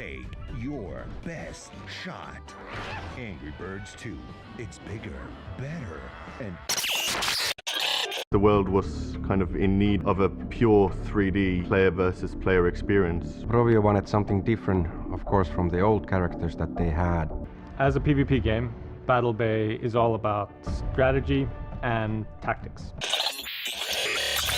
Take your best shot. Angry Birds 2. It's bigger, better, and... The world was kind of in need of a pure 3D player versus player experience. Rovio wanted something different, of course, from the old characters that they had. As a PvP game, Battle Bay is all about strategy and tactics.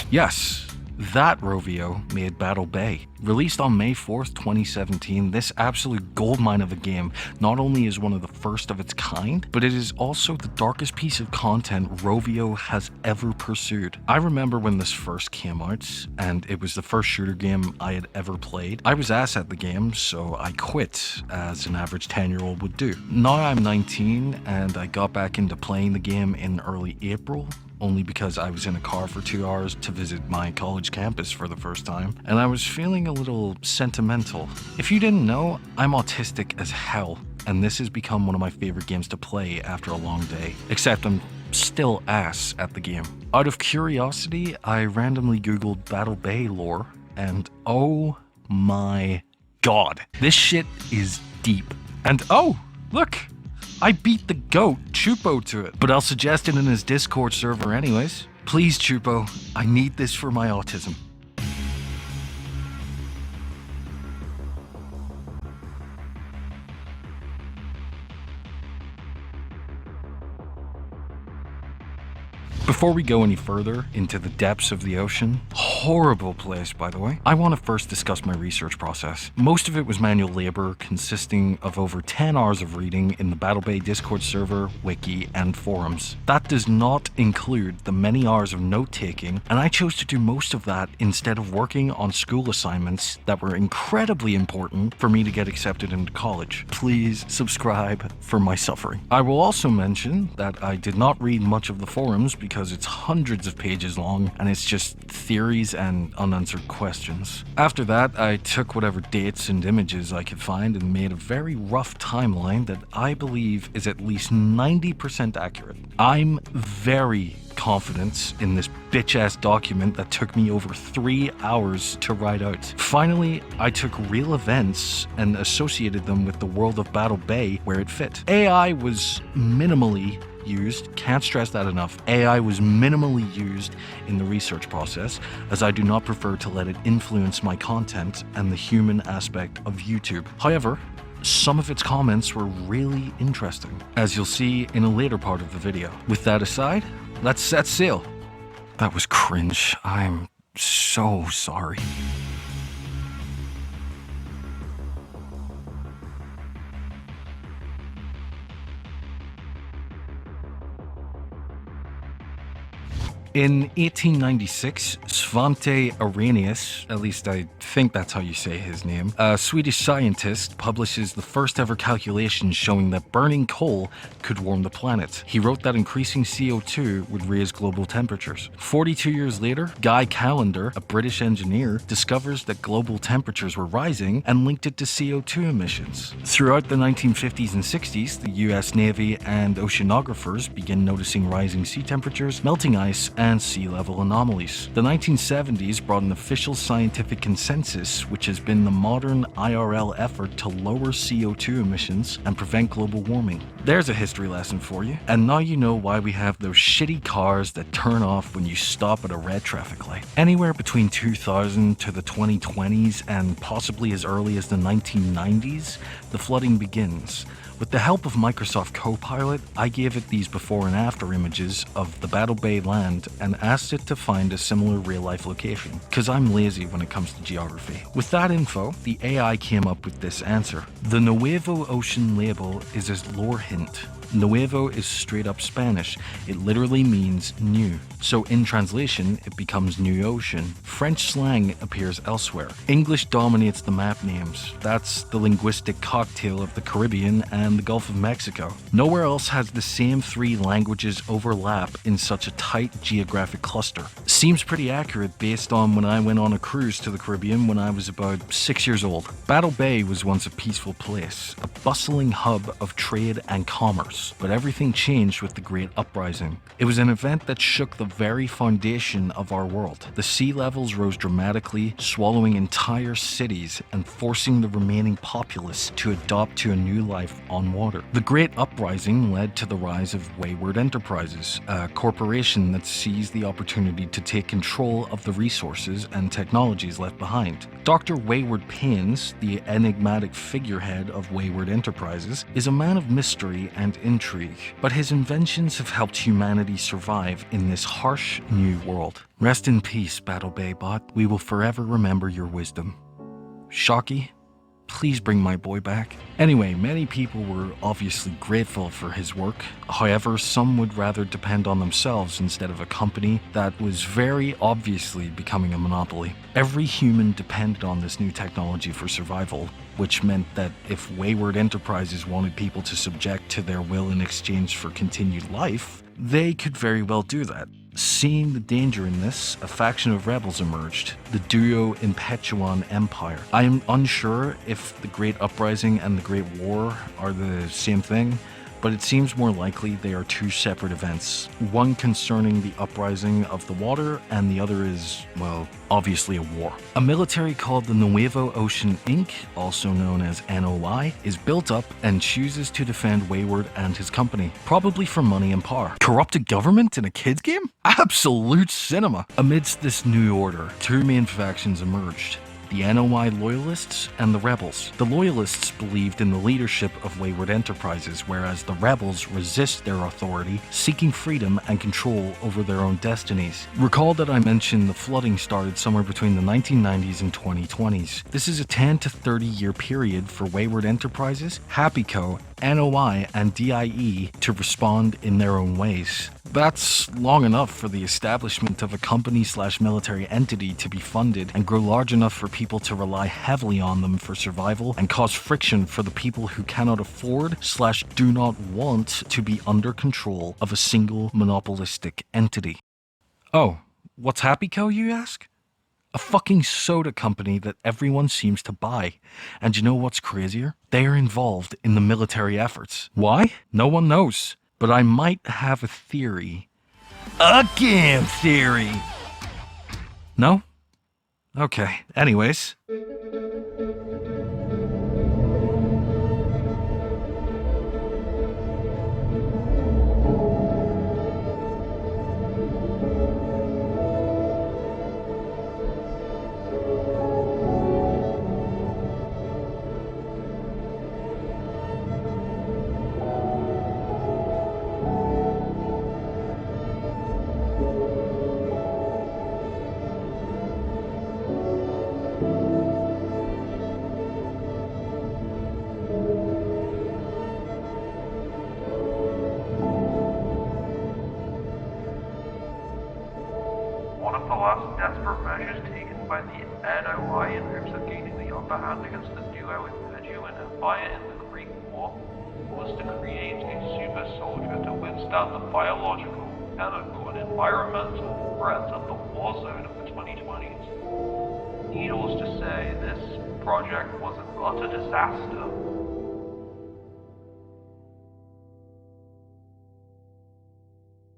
Yes, that Rovio made Battle Bay. Released on May 4th, 2017, this absolute goldmine of a game not only is one of the first of its kind, but it is also the darkest piece of content Rovio has ever pursued. I remember when this first came out, and it was the first shooter game I had ever played. I was ass at the game, so I quit, as an average 10-year-old would do. Now I'm 19, and I got back into playing the game in early April, only because I was in a car for 2 hours to visit my college campus for the first time, and I was feeling a little sentimental. If you didn't know, I'm autistic as hell, and this has become one of my favorite games to play after a long day, except I'm still ass at the game. Out of curiosity, I randomly googled Battle Bay lore, and oh my god, this shit is deep. And oh, look! I beat the goat, Chupo, to it, but I'll suggest it in his Discord server anyways. Please, Chupo, I need this for my autism. Before we go any further into the depths of the ocean, horrible place by the way, I want to first discuss my research process. Most of it was manual labor consisting of over 10 hours of reading in the Battle Bay Discord server, wiki, and forums. That does not include the many hours of note-taking, and I chose to do most of that instead of working on school assignments that were incredibly important for me to get accepted into college. Please subscribe for my suffering. I will also mention that I did not read much of the forums because it's hundreds of pages long and it's just theories and unanswered questions. After that, I took whatever dates and images I could find and made a very rough timeline that I believe is at least 90% accurate. I'm very confident in this bitch-ass document that took me over 3 hours to write out. Finally, I took real events and associated them with the world of Battle Bay where it fit. AI was minimally used, can't stress that enough. AI was minimally used in the research process, as I do not prefer to let it influence my content and the human aspect of YouTube. However, some of its comments were really interesting, as you'll see in a later part of the video. With that aside, let's set sail. That was cringe. I'm so sorry. In 1896, Svante Arrhenius, at least I think that's how you say his name, a Swedish scientist publishes the first ever calculations showing that burning coal could warm the planet. He wrote that increasing CO2 would raise global temperatures. 42 years later, Guy Callender, a British engineer, discovers that global temperatures were rising and linked it to CO2 emissions. Throughout the 1950s and 60s, the US Navy and oceanographers began noticing rising sea temperatures, melting ice, and sea level anomalies. The 1970s brought an official scientific consensus, which has been the modern IRL effort to lower CO2 emissions and prevent global warming. There's a history lesson for you, and now you know why we have those shitty cars that turn off when you stop at a red traffic light. Anywhere between 2000 to the 2020s and possibly as early as the 1990s, the flooding begins. With the help of Microsoft CoPilot, I gave it these before and after images of the Battle Bay land and asked it to find a similar real-life location, because I'm lazy when it comes to geography. With that info, the AI came up with this answer. The Nuevo Ocean label is a lore hint. Nuevo is straight up Spanish. It literally means new. So in translation, it becomes New Ocean. French slang appears elsewhere. English dominates the map names. That's the linguistic cocktail of the Caribbean and the Gulf of Mexico. Nowhere else has the same three languages overlap in such a tight geographic cluster. Seems pretty accurate based on when I went on a cruise to the Caribbean when I was about 6 years old. Battle Bay was once a peaceful place, a bustling hub of trade and commerce. course. But everything changed with the Great Uprising. It was an event that shook the very foundation of our world. The sea levels rose dramatically, swallowing entire cities and forcing the remaining populace to adopt to a new life on water. The Great Uprising led to the rise of Wayward Enterprises, a corporation that seized the opportunity to take control of the resources and technologies left behind. Dr. Wayward Paynes, the enigmatic figurehead of Wayward Enterprises, is a man of mystery and intrigue, but his inventions have helped humanity survive in this harsh new world. Rest in peace, Battle Bay Bot. We will forever remember your wisdom. Shocky, please bring my boy back. Anyway, many people were obviously grateful for his work. However, some would rather depend on themselves instead of a company that was very obviously becoming a monopoly. Every human depended on this new technology for survival, which meant that if Wayward Enterprises wanted people to subject to their will in exchange for continued life, they could very well do that. Seeing the danger in this, a faction of rebels emerged, the duo Impetuon Empire. I am unsure if the Great Uprising and the Great War are the same thing, but it seems more likely they are two separate events. One concerning the uprising of the water, and the other is, well, obviously a war. A military called the Nuevo Ocean Inc., also known as NOI, is built up and chooses to defend Wayward and his company, probably for money and power. Corrupted government in a kids game? Absolute cinema! Amidst this new order, two main factions emerged: the NOI Loyalists and the Rebels. The Loyalists believed in the leadership of Wayward Enterprises, whereas the Rebels resist their authority, seeking freedom and control over their own destinies. Recall that I mentioned the flooding started somewhere between the 1990s and 2020s. This is a 10 to 30 year period for Wayward Enterprises, HappyCo, NOI, and DIE to respond in their own ways. That's long enough for the establishment of a company/military entity to be funded and grow large enough for people to rely heavily on them for survival and cause friction for the people who cannot afford/do not want to be under control of a single monopolistic entity. Oh, what's HappyCo, you ask? A fucking soda company that everyone seems to buy. And you know what's crazier? They are involved in the military efforts. Why? No one knows. But I might have a theory. A game theory! No? Okay, anyways. By the NOI in hopes of gaining the upper hand against the duo Impetuon and Faya in the Greek War was to create a super soldier to withstand the biological, chemical, and environmental threats of the war zone of the 2020s. Needless to say, this project was an utter disaster.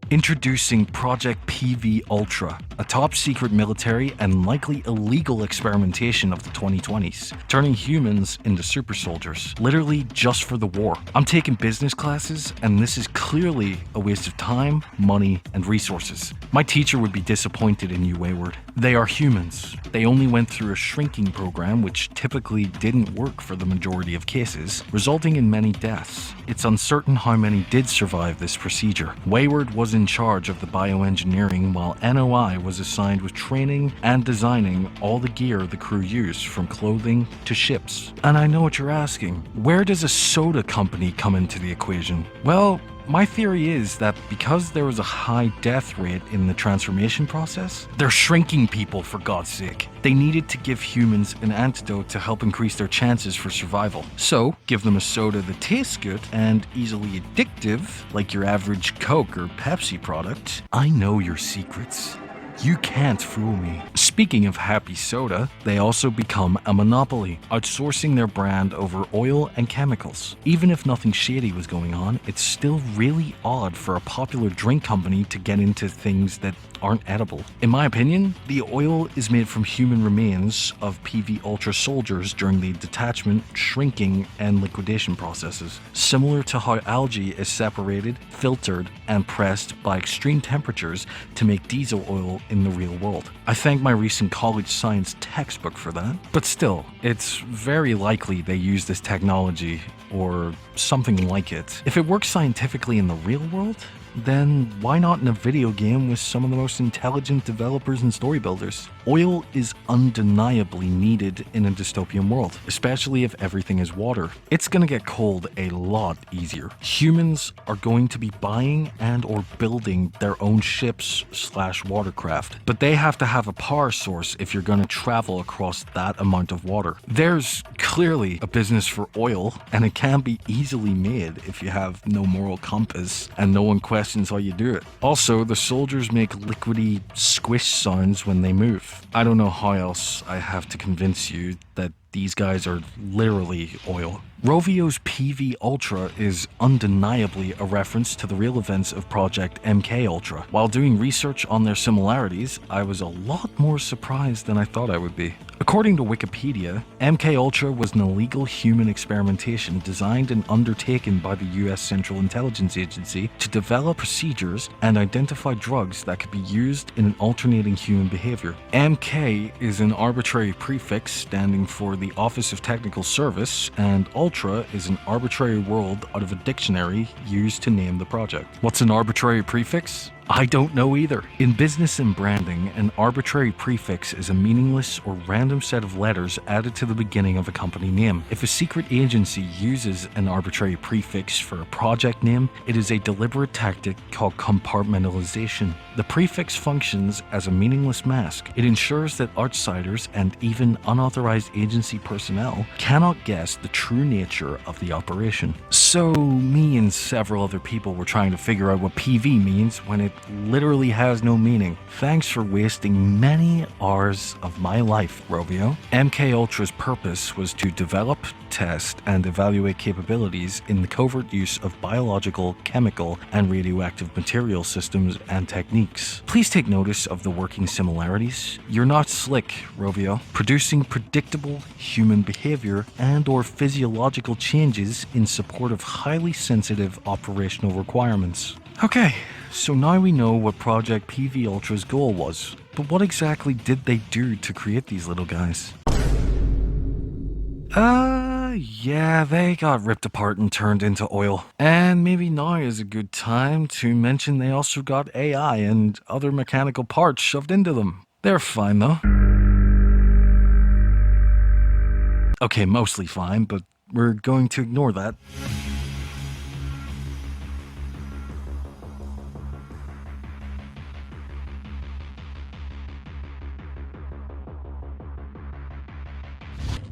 Introducing Project PV Ultra, a top-secret military and likely illegal experimentation of the 2020s, turning humans into super soldiers, literally just for the war. I'm taking business classes, and this is clearly a waste of time, money, and resources. My teacher would be disappointed in you, Wayward. They are humans. They only went through a shrinking program, which typically didn't work for the majority of cases, resulting in many deaths. It's uncertain how many did survive this procedure. Wayward was in charge of the bioengineering, while NOI was assigned with training and designing all the gear the crew used, from clothing to ships. And I know what you're asking, where does a soda company come into the equation? Well, my theory is that because there was a high death rate in the transformation process, they're shrinking people, for God's sake. They needed to give humans an antidote to help increase their chances for survival. So, give them a soda that tastes good and easily addictive, like your average Coke or Pepsi product. I know your secrets. You can't fool me. Speaking of happy soda, they also become a monopoly, outsourcing their brand over oil and chemicals. Even if nothing shady was going on, it's still really odd for a popular drink company to get into things that aren't edible. In my opinion, the oil is made from human remains of PV Ultra soldiers during the detachment, shrinking, and liquidation processes, similar to how algae is separated, filtered, and pressed by extreme temperatures to make diesel oil in the real world. I thank my recent college science textbook for that, but still, it's very likely they use this technology or something like it. If it works scientifically in the real world, then why not in a video game with some of the most intelligent developers and story builders? Oil is undeniably needed in a dystopian world, especially if everything is water. It's gonna get cold a lot easier. Humans are going to be buying and or building their own ships / watercraft, but they have to have a power source if you're gonna travel across that amount of water. There's clearly a business for oil, and it can be easily made if you have no moral compass and no one questions how you do it. Also, the soldiers make liquidy squish sounds when they move. I don't know how else I have to convince you that these guys are literally oil. Rovio's PV Ultra is undeniably a reference to the real events of Project MK Ultra. While doing research on their similarities, I was a lot more surprised than I thought I would be. According to Wikipedia, MK Ultra was an illegal human experimentation designed and undertaken by the US Central Intelligence Agency to develop procedures and identify drugs that could be used in an alternating human behavior. MK is an arbitrary prefix standing for the Office of Technical Service, and Ultra is an arbitrary word out of a dictionary used to name the project. What's an arbitrary prefix? I don't know either. In business and branding, an arbitrary prefix is a meaningless or random set of letters added to the beginning of a company name. If a secret agency uses an arbitrary prefix for a project name, it is a deliberate tactic called compartmentalization. The prefix functions as a meaningless mask. It ensures that outsiders and even unauthorized agency personnel cannot guess the true nature of the operation. So me and several other people were trying to figure out what PV means when it literally has no meaning. Thanks for wasting many hours of my life, Rovio. MK Ultra's purpose was to develop, test, and evaluate capabilities in the covert use of biological, chemical, and radioactive material systems and techniques. Please take notice of the working similarities. You're not slick, Rovio. Producing predictable human behavior and or physiological changes in support of highly sensitive operational requirements. Okay, so now we know what Project PV Ultra's goal was, but what exactly did they do to create these little guys? Yeah, they got ripped apart and turned into oil. And maybe now is a good time to mention they also got AI and other mechanical parts shoved into them. They're fine though. Okay, mostly fine, but we're going to ignore that.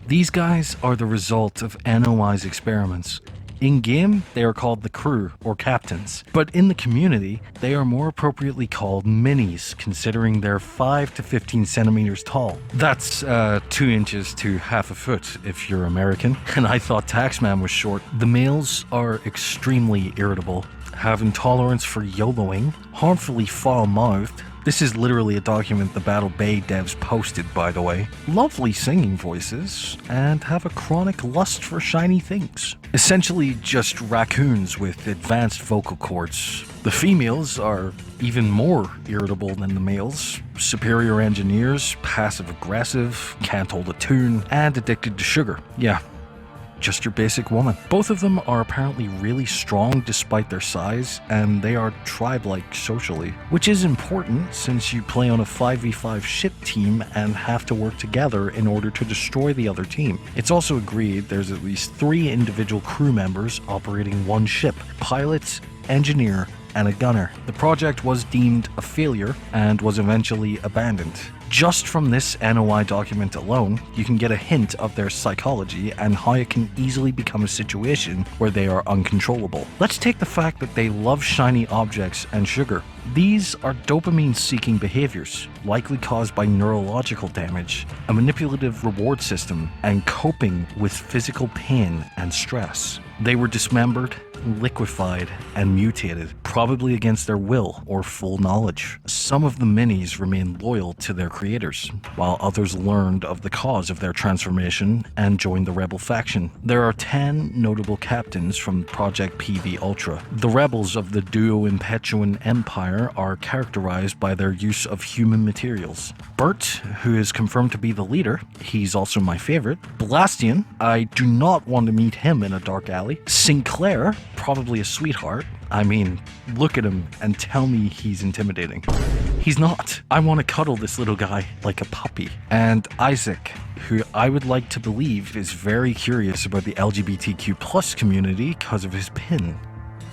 These guys are the result of NOI's experiments. In-game, they are called the crew, or captains, but in the community, they are more appropriately called minis, considering they're 5 to 15 centimeters tall. That's 2 inches to half a foot if you're American, and I thought Taxman was short. The males are extremely irritable, have intolerance for YOLOing, harmfully foul-mouthed. This is literally a document the Battle Bay devs posted, by the way. Lovely singing voices, and have a chronic lust for shiny things. Essentially just raccoons with advanced vocal cords. The females are even more irritable than the males. Superior engineers, passive-aggressive, can't hold a tune, and addicted to sugar. Yeah. Just your basic woman. Both of them are apparently really strong despite their size, and they are tribe-like socially, which is important since you play on a 5v5 ship team and have to work together in order to destroy the other team. It's also agreed there's at least 3 individual crew members operating one ship: pilot, engineer, and a gunner. The project was deemed a failure and was eventually abandoned. Just from this NOI document alone, you can get a hint of their psychology and how it can easily become a situation where they are uncontrollable. Let's take the fact that they love shiny objects and sugar. These are dopamine-seeking behaviors, likely caused by neurological damage, a manipulative reward system, and coping with physical pain and stress. They were dismembered, liquefied, and mutated, probably against their will or full knowledge. Some of the minis remained loyal to their creators, while others learned of the cause of their transformation and joined the rebel faction. There are 10 notable captains from Project PV Ultra. The rebels of the Duo Impetuan Empire are characterized by their use of human materials. Bert, who is confirmed to be the leader, he's also my favorite. Blastian, I do not want to meet him in a dark alley. Sinclair, probably a sweetheart. I mean, look at him and tell me he's intimidating. He's not. I want to cuddle this little guy like a puppy. And Isaac, who I would like to believe is very curious about the LGBTQ+ community because of his pin.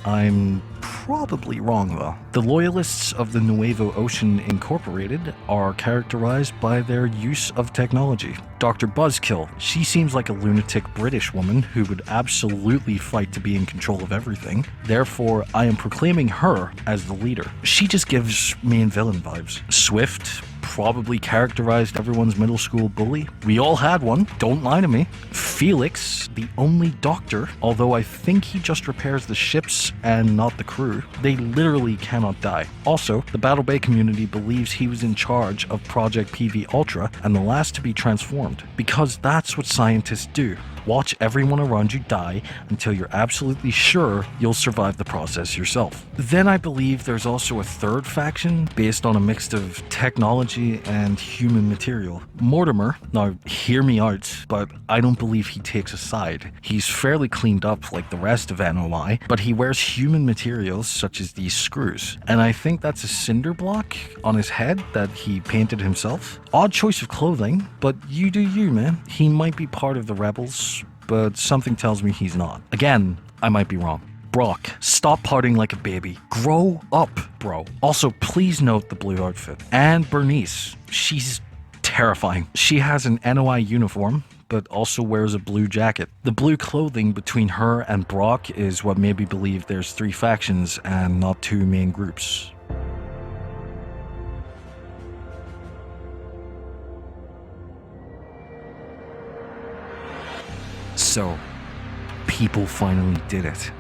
I'm probably wrong though. The loyalists of the Nuevo Ocean Incorporated are characterized by their use of technology. Dr. Buzzkill, she seems like a lunatic British woman who would absolutely fight to be in control of everything. Therefore, I am proclaiming her as the leader. She just gives main villain vibes. Swift probably characterized everyone's middle school bully. We all had one, don't lie to me. Felix, the only doctor, although I think he just repairs the ships and not the crew. They literally cannot die. Also, the Battle Bay community believes he was in charge of Project PV Ultra and the last to be transformed, because that's what scientists do. Watch everyone around you die until you're absolutely sure you'll survive the process yourself. Then I believe there's also a third faction based on a mix of technology and human material. Mortimer, now hear me out, but I don't believe he takes a side. He's fairly cleaned up like the rest of NOI, but he wears human materials such as these screws. And I think that's a cinder block on his head that he painted himself. Odd choice of clothing, but you do you, man. He might be part of the rebels, but something tells me he's not. Again, I might be wrong. Brock, stop pouting like a baby. Grow up, bro. Also, please note the blue outfit. And Bernice, she's terrifying. She has an NOI uniform, but also wears a blue jacket. The blue clothing between her and Brock is what made me believe there's 3 factions and not 2 main groups. So, people finally did it.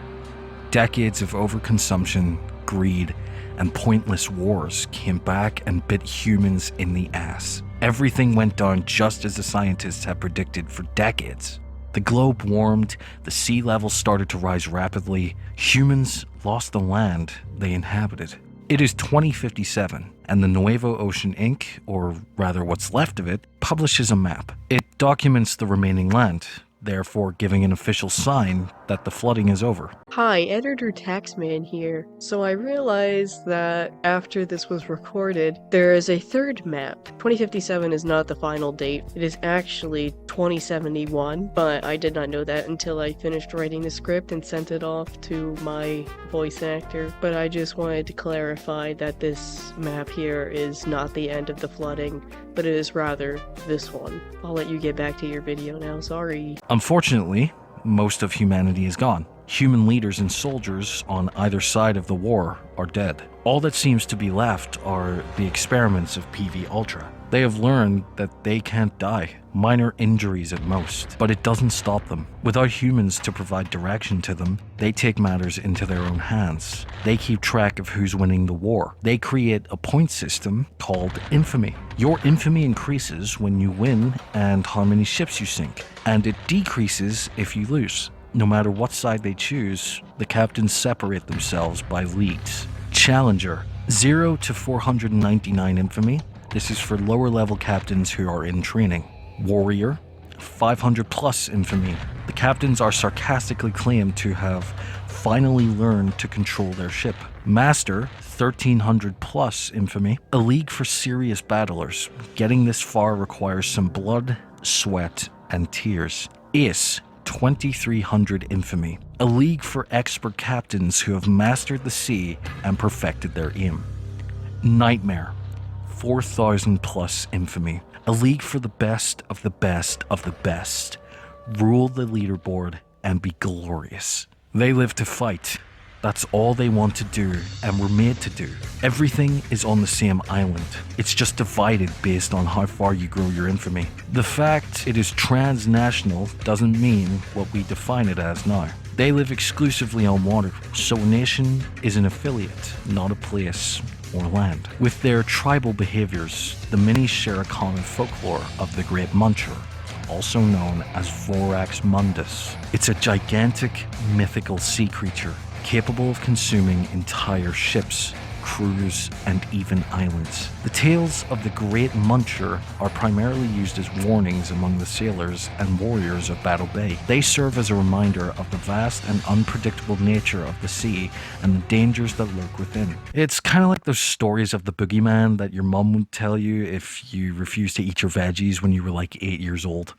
Decades of overconsumption, greed, and pointless wars came back and bit humans in the ass. Everything went down just as the scientists had predicted for decades. The globe warmed, the sea level started to rise rapidly, humans lost the land they inhabited. It is 2057, and the Nuevo Ocean Inc., or rather what's left of it, publishes a map. It documents the remaining land, therefore giving an official sign that the flooding is over. Hi, Editor Taxman here. So I realized that after this was recorded, there is a third map. 2057 is not the final date. It is actually 2071, but I did not know that until I finished writing the script and sent it off to my voice actor. But I just wanted to clarify that this map here is not the end of the flooding, but it is rather this one. I'll let you get back to your video now, sorry. Unfortunately, most of humanity is gone. Human leaders and soldiers on either side of the war are dead. All that seems to be left are the experiments of PV Ultra. They have learned that they can't die, minor injuries at most, but it doesn't stop them. Without humans to provide direction to them, they take matters into their own hands. They keep track of who's winning the war. They create a point system called infamy. Your infamy increases when you win and how many ships you sink, and it decreases if you lose. No matter what side they choose, the captains separate themselves by leagues. Challenger, 0 to 499 infamy. This is for lower level captains who are in training. Warrior, 500 plus infamy. The captains are sarcastically claimed to have finally learned to control their ship. Master, 1300 plus infamy. A league for serious battlers. Getting this far requires some blood, sweat, and tears. Ace, 2300 infamy. A league for expert captains who have mastered the sea and perfected their aim. Nightmare, 4,000 plus infamy. A league for the best of the best of the best. Rule the leaderboard and be glorious. They live to fight. That's all they want to do and were made to do. Everything is on the same island. It's just divided based on how far you grow your infamy. The fact it is transnational doesn't mean what we define it as now. They live exclusively on water, so a nation is an affiliate, not a place or land. With their tribal behaviors, the many share a common folklore of the Great Muncher, also known as Vorax Mundus. It's a gigantic, mythical sea creature capable of consuming entire ships, crews, and even islands. The tales of the Great Muncher are primarily used as warnings among the sailors and warriors of Battle Bay. They serve as a reminder of the vast and unpredictable nature of the sea and the dangers that lurk within. It's kind of like those stories of the boogeyman that your mum would tell you if you refused to eat your veggies when you were like 8 years old.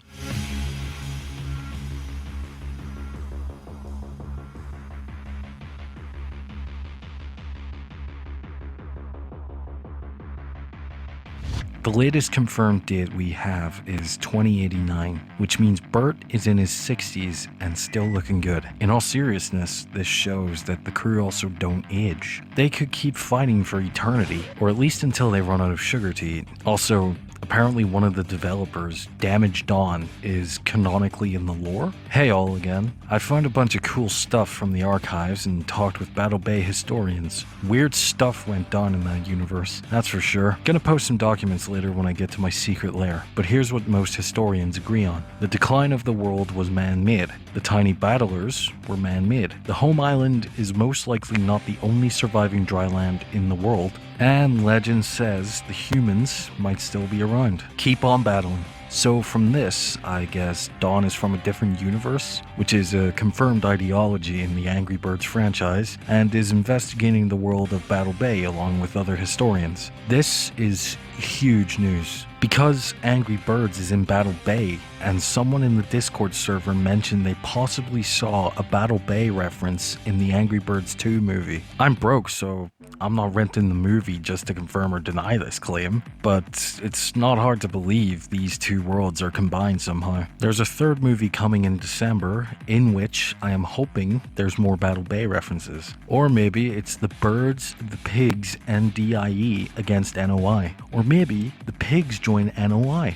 The latest confirmed date we have is 2089, which means Bert is in his 60s and still looking good. In all seriousness, this shows that the crew also don't age. They could keep fighting for eternity, or at least until they run out of sugar to eat. Also, apparently one of the developers, Dmg Don, is canonically in the lore. Hey all again. I found a bunch of cool stuff from the archives and talked with Battle Bay historians. Weird stuff went down in that universe, that's for sure. Gonna post some documents later when I get to my secret lair, but here's what most historians agree on. The decline of the world was man-made. The tiny battlers were man-made. The home island is most likely not the only surviving dry land in the world, and legend says the humans might still be around. Keep on battling. So from this, I guess Dawn is from a different universe, which is a confirmed ideology in the Angry Birds franchise, and is investigating the world of Battle Bay along with other historians. This is huge news. Because Angry Birds is in Battle Bay, and someone in the Discord server mentioned they possibly saw a Battle Bay reference in the Angry Birds 2 movie. I'm broke, so I'm not renting the movie just to confirm or deny this claim, but it's not hard to believe these two worlds are combined somehow. There's a third movie coming in December, in which I am hoping there's more Battle Bay references. Or maybe it's the birds, the pigs, and DIE against NOI. Or maybe the pigs join NOI.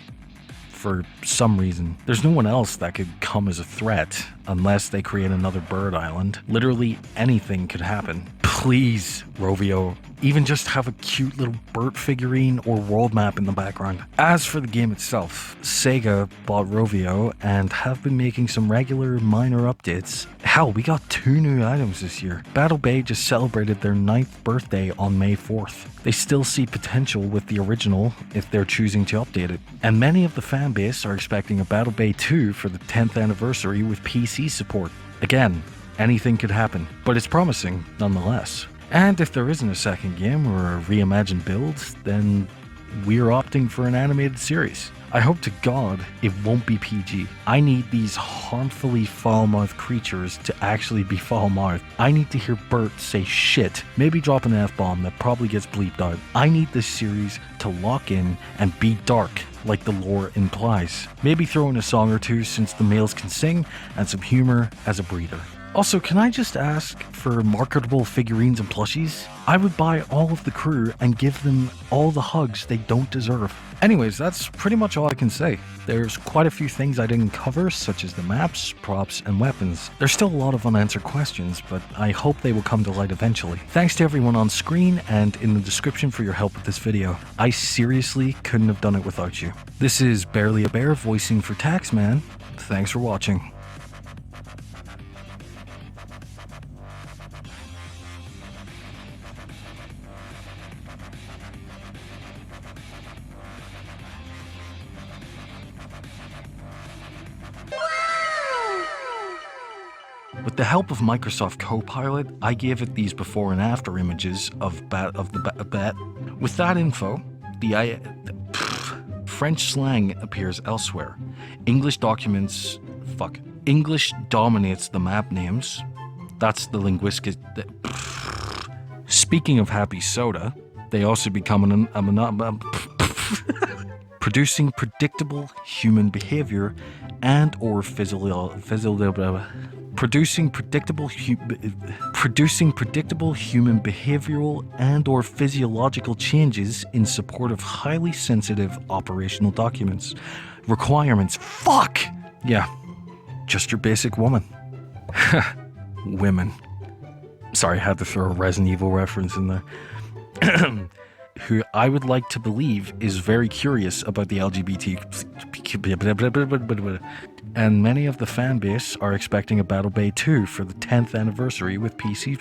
For some reason. There's no one else that could come as a threat unless they create another bird island. Literally anything could happen. Please, Rovio, even just have a cute little Bert figurine or world map in the background. As for the game itself, SEGA bought Rovio and have been making some regular minor updates. Hell, we got 2 new items this year. Battle Bay just celebrated their 9th birthday on May 4th. They still see potential with the original if they're choosing to update it. And many of the fan base are expecting a Battle Bay 2 for the 10th anniversary with PC support. Again, anything could happen, but it's promising nonetheless. And if there isn't a second game or a reimagined build, then we're opting for an animated series. I hope to God it won't be PG. I need these harmfully foul-mouthed creatures to actually be foul-mouthed. I need to hear Bert say shit, maybe drop an F-bomb that probably gets bleeped out. I need this series to lock in and be dark, like the lore implies. Maybe throw in a song or two since the males can sing, and some humor as a breeder. Also, can I just ask for marketable figurines and plushies? I would buy all of the crew and give them all the hugs they don't deserve. Anyways, that's pretty much all I can say. There's quite a few things I didn't cover, such as the maps, props, and weapons. There's still a lot of unanswered questions, but I hope they will come to light eventually. Thanks to everyone on screen and in the description for your help with this video. I seriously couldn't have done it without you. This is BarelyaBear voicing for Taxman. Thanks for watching. With the help of Microsoft CoPilot, I gave it these before and after images of the bat. With that info, French slang appears elsewhere. English dominates the map names. That's the linguistic. Speaking of happy soda, They also become producing predictable human behavior and or producing predictable human behavioral and or physiological changes in support of highly sensitive operational documents. Requirements. Fuck! Yeah, just your basic woman. Women. Sorry, I had to throw a Resident Evil reference in there. Who I would like to believe is very curious about the LGBT, and many of the fan base are expecting a Battle Bay 2 for the 10th anniversary with PC.